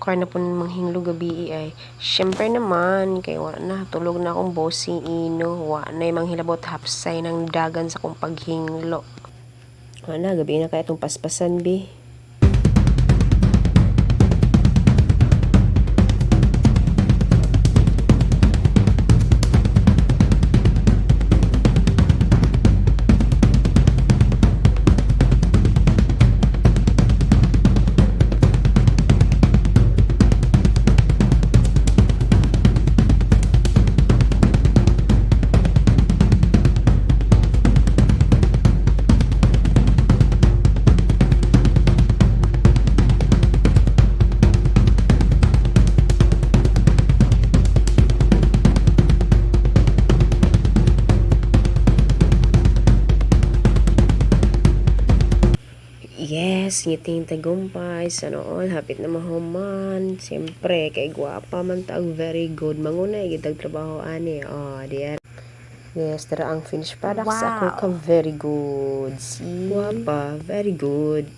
kar na po manghinglo gabi ay syempre naman kay wa na tulog na akong bossing ino wa na manghilabot hapsay ng dagan sa kong paghinglo. Wala gabi na kaya itong paspasan bi. Yes, ngiting tagumpay sa noon, hapit na mahuman. Siyempre, kay gwapa man tag very good. Manguna, igitag trabaho ani. Oh, diyan. Yes, tara ang finished product sa ako ka very good. See? Gwapa, very good.